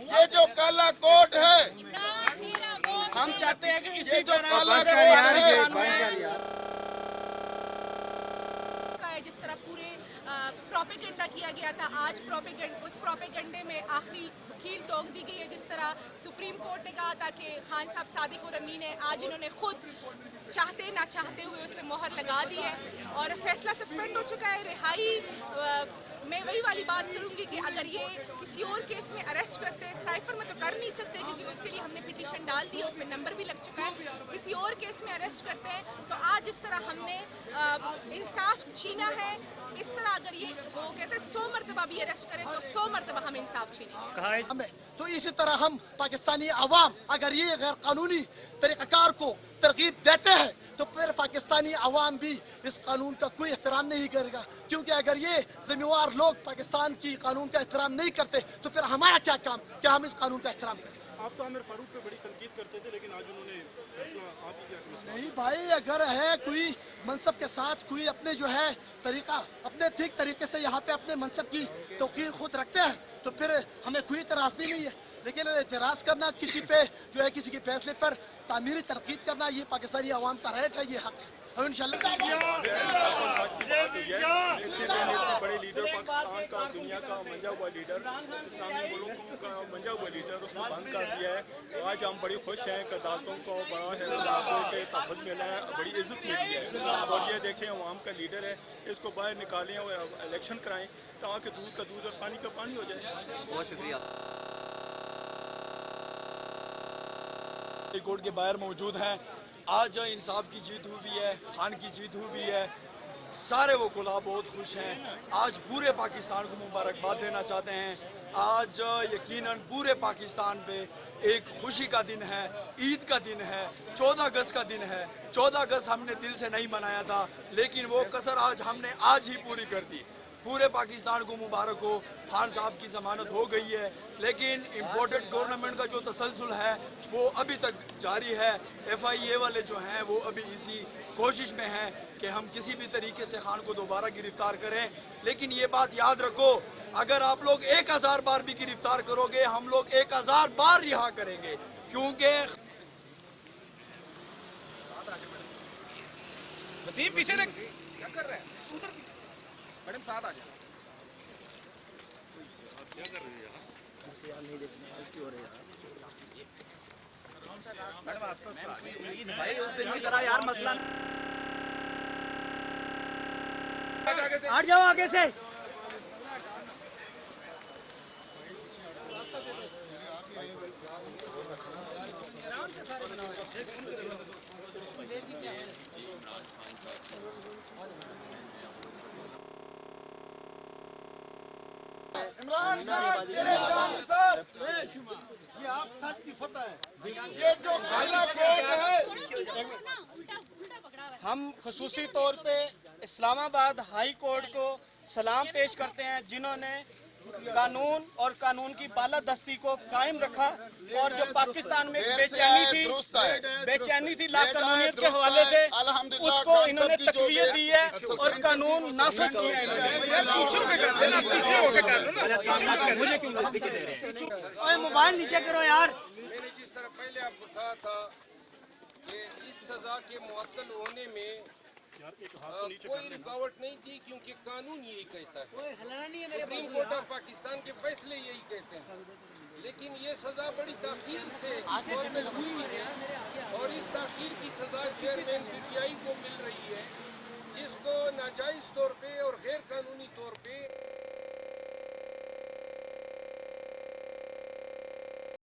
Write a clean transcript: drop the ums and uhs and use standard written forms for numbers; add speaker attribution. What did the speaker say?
Speaker 1: یہ جو کالا کوٹ ہے
Speaker 2: ہم چاہتے ہیں کہ اسی طرح
Speaker 3: جس طرح پورے پروپیگنڈا کیا گیا تھا، آج اس پروپیگنڈے میں آخری کیل ٹوک دی گئی ہے. جس طرح سپریم کورٹ نے کہا تھا کہ خان صاحب صادق اور امین ہیں، آج انہوں نے خود چاہتے نہ چاہتے ہوئے اس پہ مہر لگا دی ہے اور فیصلہ سسپینڈ ہو چکا ہے. رہائی میں وہی والی بات کروں گی کہ اگر یہ کسی اور کیس میں اریسٹ کرتے ہیں، سائفر میں تو کر نہیں سکتے کیونکہ اس کے لیے ہم نے پٹیشن ڈال دی ہے، اس میں نمبر بھی لگ چکا ہے. کسی اور کیس میں اریسٹ کرتے ہیں تو آج جس طرح ہم نے انصاف چھینا ہے، اس طرح اگر یہ وہ کہتے ہیں 100 مرتبہ بھی اریسٹ کریں تو 100 مرتبہ ہم انصاف چھینیں گے.
Speaker 1: تو اسی طرح ہم پاکستانی عوام اگر یہ غیر قانونی طریقہ کار کو ترغیب دیتے ہیں تو پھر پاکستانی عوام بھی اس قانون کا کوئی احترام نہیں کرے گا، کیونکہ اگر یہ ذمہ وار لوگ پاکستان کی قانون کا احترام نہیں کرتے تو پھر ہمارا کیا کام کہ ہم اس قانون کا احترام کریں.
Speaker 4: آپ تو عامر فاروق پہ بڑی تنقید کرتے تھے، لیکن آج انہوں نے فیصلہ آپ ہی کیا کیا؟
Speaker 1: نہیں بھائی، اگر ہے کوئی منصب کے ساتھ کوئی اپنے جو ہے طریقہ اپنے ٹھیک طریقے سے یہاں پہ اپنے منصب کی توقیر خود رکھتے ہیں تو پھر ہمیں کوئی اعتراض بھی نہیں ہے. لیکن اعتراض کرنا کسی پہ جو ہے کسی کے فیصلے پر تعمیری تنقید کرنا یہ پاکستانی عوام کا رائٹ ہے، یہ حق ہے. اور انشاءاللہ
Speaker 4: آج کی بات ہوئی ہے بڑے لیڈر پاکستان کا، دنیا کا منجا ہوا لیڈر، اسلامی ملکوں کا منجا ہوا لیڈر، اس نے بند کر دیا ہے. آج ہم بڑی خوش ہیں کہ عدالتوں کو بڑا ہے کہ تحفظ ملا ہے، بڑی عزت ملی ہے. اور یہ دیکھیں عوام کا لیڈر ہے، اس کو باہر نکالیں اور الیکشن کرائیں تاکہ دودھ کا دودھ اور پانی کا پانی ہو جائے.
Speaker 5: بہت شکریہ.
Speaker 2: کورٹ کے باہر موجود ہیں. آج انصاف کی جیت ہوئی ہے، خان کی جیت ہوئی ہے. سارے وکلاء بہت خوش ہیں. آج پورے پاکستان کو مبارکباد دینا چاہتے ہیں. آج یقیناً پورے پاکستان پہ ایک خوشی کا دن ہے، عید کا دن ہے، 14 اگست کا دن ہے. 14 اگست ہم نے دل سے نہیں منایا تھا، لیکن وہ کسر آج ہم نے آج ہی پوری کر دی. پورے پاکستان کو مبارک ہو. خان صاحب کی ضمانت ہو گئی ہے، لیکن امپورٹڈ گورنمنٹ کا جو تسلسل ہے وہ ابھی تک جاری ہے. FIA والے جو ہیں وہ ابھی اسی کوشش میں ہیں کہ ہم کسی بھی طریقے سے خان کو دوبارہ گرفتار کریں. لیکن یہ بات یاد رکھو، اگر آپ لوگ 1000 بار بھی گرفتار کرو گے، ہم لوگ 1000 بار رہا کریں گے. کیونکہ
Speaker 5: وسیم پیچھے دیکھ کیا کر رہے ہیں میڈم، ساتھ آ جائیں. کیا کر رہی ہے میڈم؟ آستہ بھائی اس دن کی طرح یار مسئلہ
Speaker 2: ہٹ جاؤ آگے سے.
Speaker 1: عمران خان یہ آپ سچ کی فتح ہے. یہ جو کالا کوٹ ہے،
Speaker 2: ہم خصوصی طور پہ اسلام آباد ہائی کورٹ کو سلام پیش کرتے ہیں جنہوں نے قانون اور قانون کی بالادستی کو قائم رکھا اور جو پاکستان میں بے چینی تھی لا قانونیت کے حوالے سے اس کو انہوں نے تقویت دی ہے اور قانون نافذ کیا ہے. موبائل نیچے کرو یار.
Speaker 6: میں نے جس طرح پہلے آپ کو کہا تھا کہ اس سزا کے معطل ہونے میں کوئی رکاوٹ نہیں تھی، کیونکہ قانون یہی کہتا ہے، سپریم کورٹ آف پاکستان کے فیصلے یہی کہتے ہیں. لیکن یہ سزا بڑی تاخیر سے معطل ہوئی ہے اور اس تاخیر کی سزا چیئرمین PTI کو مل رہی ہے، جس کو ناجائز طور پہ اور غیر قانونی طور